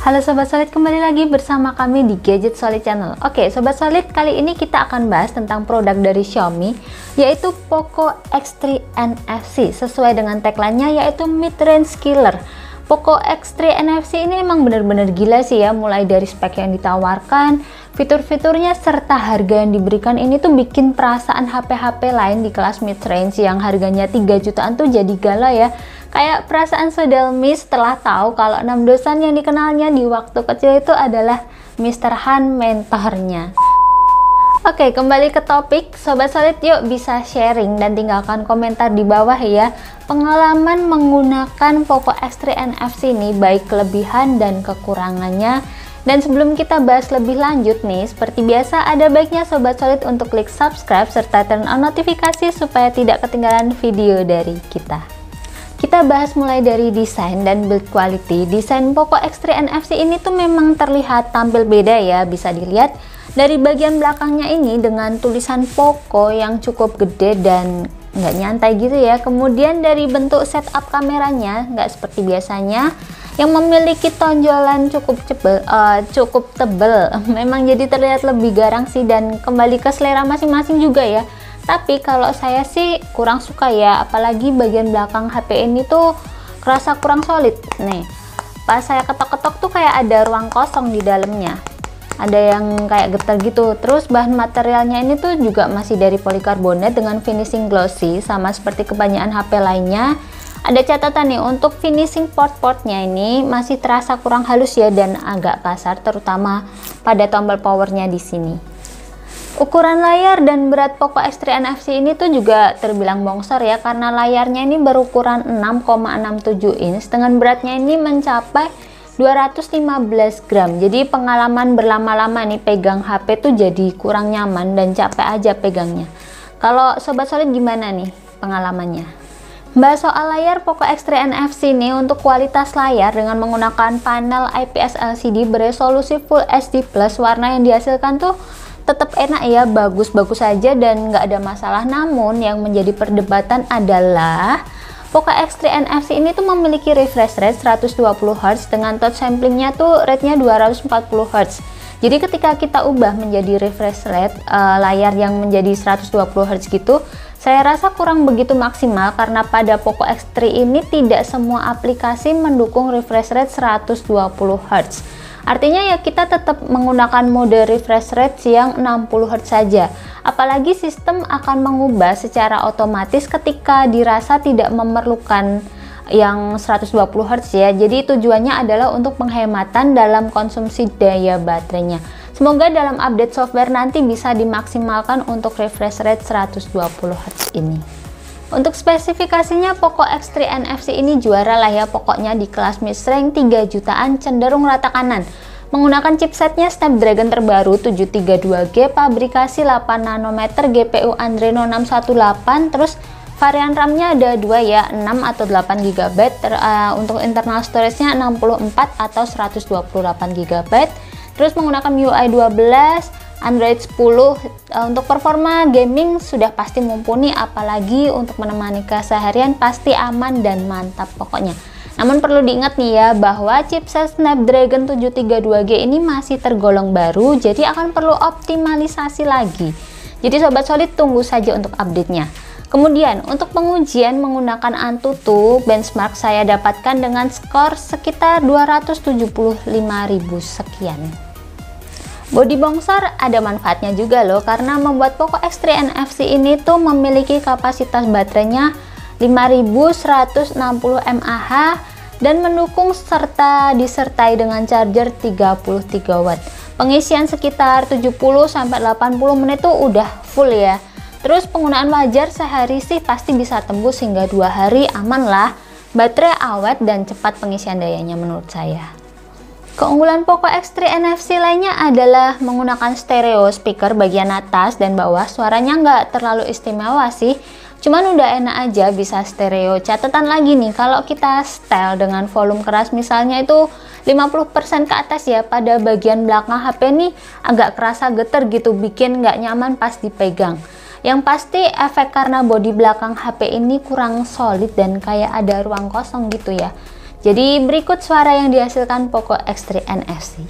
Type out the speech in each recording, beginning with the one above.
Halo Sobat Solid, kembali lagi bersama kami di Gadget Solid Channel. Oke Sobat Solid, kali ini kita akan bahas tentang produk dari Xiaomi, yaitu Poco X3 NFC. Sesuai dengan tagline-nya, yaitu Mid-Range Killer. Poco X3 NFC ini emang bener-bener gila sih ya, mulai dari spek yang ditawarkan, fitur-fiturnya, serta harga yang diberikan ini tuh bikin perasaan HP-HP lain di kelas mid-range yang harganya 3 jutaan tuh jadi galau ya. Kayak perasaan Sodelmi setelah tahu kalau 6 dosen yang dikenalnya di waktu kecil itu adalah Mr. Han mentornya. Oke, kembali ke topik. Sobat Solid, yuk bisa sharing dan tinggalkan komentar di bawah ya. Pengalaman menggunakan Poco X3 NFC ini, baik kelebihan dan kekurangannya. Dan sebelum kita bahas lebih lanjut nih, seperti biasa ada baiknya Sobat Solid untuk klik subscribe serta turn on notifikasi supaya tidak ketinggalan video dari kita. Kita bahas mulai dari desain dan build quality. Desain Poco X3 NFC ini tuh memang terlihat tampil beda ya. Bisa dilihat dari bagian belakangnya ini dengan tulisan Poco yang cukup gede dan nggak nyantai gitu ya. Kemudian dari bentuk setup kameranya nggak seperti biasanya yang memiliki tonjolan cukup tebel. Memang jadi terlihat lebih garang sih, dan kembali ke selera masing-masing juga ya. Tapi kalau saya sih kurang suka ya, apalagi bagian belakang HP ini tuh kerasa kurang solid. Nih, pas saya ketok-ketok tuh kayak ada ruang kosong di dalamnya. Ada yang kayak getar gitu. Terus bahan materialnya ini tuh juga masih dari polikarbonat dengan finishing glossy, sama seperti kebanyakan HP lainnya. Ada catatan nih, untuk finishing port-portnya ini masih terasa kurang halus ya dan agak kasar, terutama pada tombol powernya di sini. Ukuran layar dan berat Poco X3 NFC ini tuh juga terbilang bongsor ya, karena layarnya ini berukuran 6,67 inch dengan beratnya ini mencapai 215 gram. Jadi pengalaman berlama-lama nih pegang HP tuh jadi kurang nyaman dan capek aja pegangnya. Kalau Sobat Solid gimana nih pengalamannya? Bahas soal layar Poco X3 NFC ini, untuk kualitas layar dengan menggunakan panel IPS LCD beresolusi Full HD+, warna yang dihasilkan tuh tetap enak ya, bagus-bagus saja dan nggak ada masalah. Namun yang menjadi perdebatan adalah Poco X3 NFC ini tuh memiliki refresh rate 120Hz dengan touch samplingnya tuh rate-nya 240Hz. Jadi ketika kita ubah menjadi refresh rate layar yang menjadi 120Hz gitu, saya rasa kurang begitu maksimal karena pada Poco X3 ini tidak semua aplikasi mendukung refresh rate 120Hz. Artinya ya kita tetap menggunakan mode refresh rate yang 60Hz saja. Apalagi sistem akan mengubah secara otomatis ketika dirasa tidak memerlukan yang 120Hz ya. Jadi tujuannya adalah untuk penghematan dalam konsumsi daya baterainya. Semoga dalam update software nanti bisa dimaksimalkan untuk refresh rate 120Hz ini. Untuk spesifikasinya Poco X3 NFC ini juara lah ya pokoknya di kelas mid-range 3 jutaan, cenderung rata kanan. Menggunakan chipsetnya Snapdragon terbaru 732G, pabrikasi 8 nanometer, GPU Adreno 618, terus varian RAM-nya ada 2 ya, 6 atau 8 GB. Untuk internal storage-nya 64 atau 128 GB. Terus menggunakan MIUI 12, Android 10. Untuk performa gaming sudah pasti mumpuni, apalagi untuk menemani keseharian pasti aman dan mantap pokoknya. Namun perlu diingat nih ya, bahwa chipset Snapdragon 732G ini masih tergolong baru, jadi akan perlu optimalisasi lagi. Jadi Sobat Solid tunggu saja untuk update-nya. Kemudian untuk pengujian menggunakan Antutu, benchmark saya dapatkan dengan skor sekitar 275.000 sekian. Bodi bongsor ada manfaatnya juga loh, karena membuat Poco X3 NFC ini tuh memiliki kapasitas baterainya 5160 mAh dan mendukung serta disertai dengan charger 33 watt. Pengisian sekitar 70-80 menit tuh udah full ya. Terus penggunaan wajar sehari sih pasti bisa tembus hingga 2 hari, aman lah. Baterai awet dan cepat pengisian dayanya menurut saya. Keunggulan Poco X3 NFC lainnya adalah menggunakan stereo speaker bagian atas dan bawah. Suaranya nggak terlalu istimewa sih, cuman udah enak aja bisa stereo. Catatan lagi nih, kalau kita setel dengan volume keras misalnya itu 50% ke atas ya, pada bagian belakang HP nih agak kerasa getar gitu, bikin nggak nyaman pas dipegang. Yang pasti efek karena bodi belakang HP ini kurang solid dan kayak ada ruang kosong gitu ya. Jadi berikut suara yang dihasilkan Poco X3 NFC.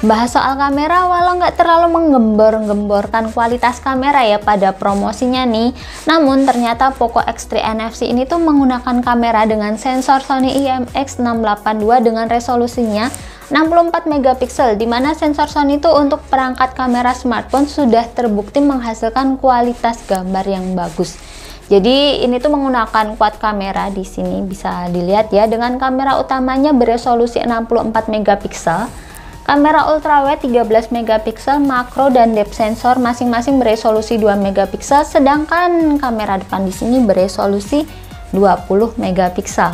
Bahas soal kamera, walau nggak terlalu menggembor-gemborkan kualitas kamera ya pada promosinya nih, namun ternyata Poco X3 NFC ini tuh menggunakan kamera dengan sensor Sony IMX682 dengan resolusinya 64 megapiksel, dimana sensor Sony itu untuk perangkat kamera smartphone sudah terbukti menghasilkan kualitas gambar yang bagus. Jadi ini tuh menggunakan quad kamera, di sini bisa dilihat ya, dengan kamera utamanya beresolusi 64 megapiksel. Kamera ultrawide 13 megapiksel, makro dan depth sensor masing-masing beresolusi 2 megapiksel, sedangkan kamera depan di sini beresolusi 20 megapiksel.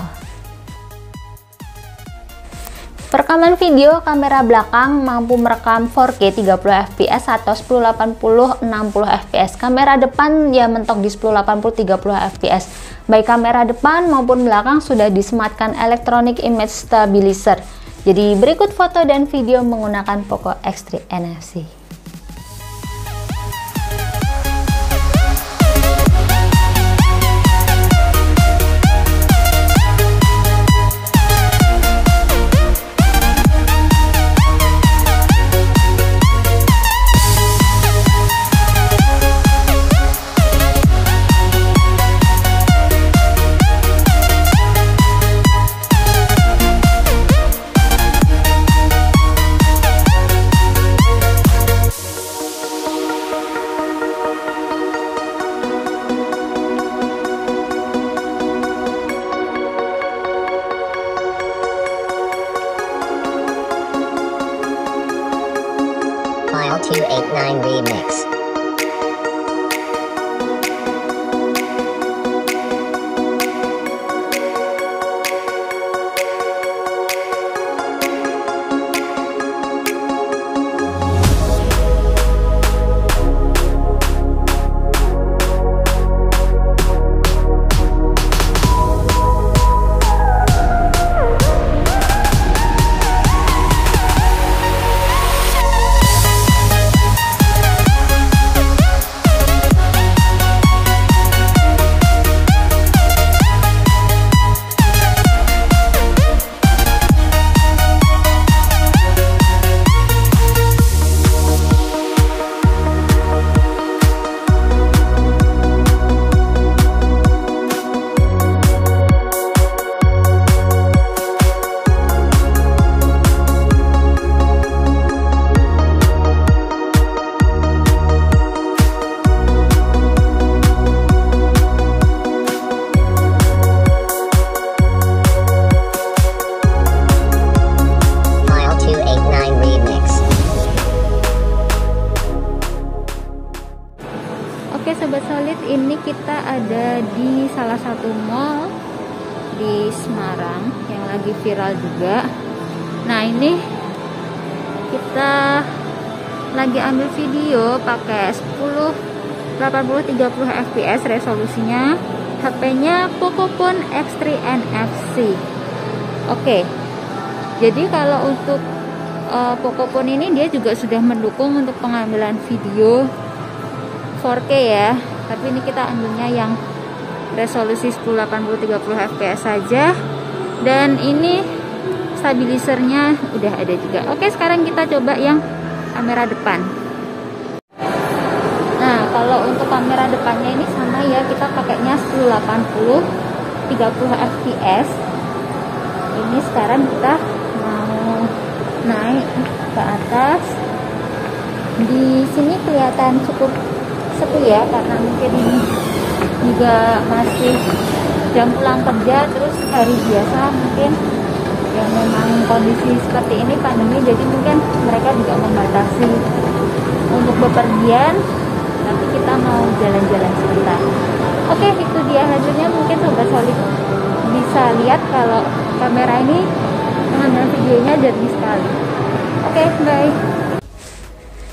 Perekaman video, kamera belakang mampu merekam 4K 30 fps atau 1080 60 fps. Kamera depan ya mentok di 1080 30 fps. Baik kamera depan maupun belakang sudah disematkan electronic image stabilizer. Jadi berikut foto dan video menggunakan Poco X3 NFC. File 289 Remix. Oke Sobat Solid, ini kita ada di salah satu mall di Semarang yang lagi viral juga. Nah ini kita lagi ambil video pakai 1080 30 fps resolusinya, HP-nya Pocophone X3 NFC. Oke, jadi kalau untuk Pocophone ini dia juga sudah mendukung untuk pengambilan video 4K ya, tapi ini kita ambilnya yang resolusi 1080 30 fps saja, dan ini stabilizernya udah ada juga. Oke, sekarang kita coba yang kamera depan. Nah, kalau untuk kamera depannya ini sama ya, kita pakainya 1080 30 fps. Ini sekarang kita mau naik ke atas. Di sini kelihatan cukup sepi ya, karena mungkin ini juga masih jam pulang kerja, terus hari biasa mungkin yang memang kondisi seperti ini pandemi, jadi mungkin mereka juga membatasi untuk bepergian, tapi kita mau jalan-jalan sebentar. Oke, itu dia hasilnya. Mungkin Sobat Solid bisa lihat kalau kamera ini mengambil videonya jernih sekali. Oke, bye.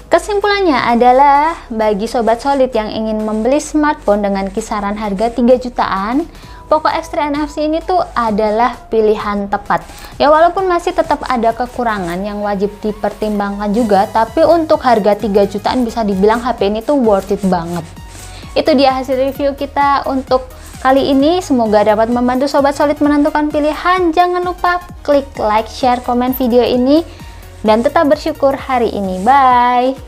Kesimpulannya adalah bagi Sobat Solid yang ingin membeli smartphone dengan kisaran harga 3 jutaan, Poco X3 NFC ini tuh adalah pilihan tepat. Ya walaupun masih tetap ada kekurangan yang wajib dipertimbangkan juga, tapi untuk harga 3 jutaan bisa dibilang HP ini tuh worth it banget. Itu dia hasil review kita untuk kali ini. Semoga dapat membantu Sobat Solid menentukan pilihan. Jangan lupa klik like, share, komen video ini, dan tetap bersyukur hari ini. Bye!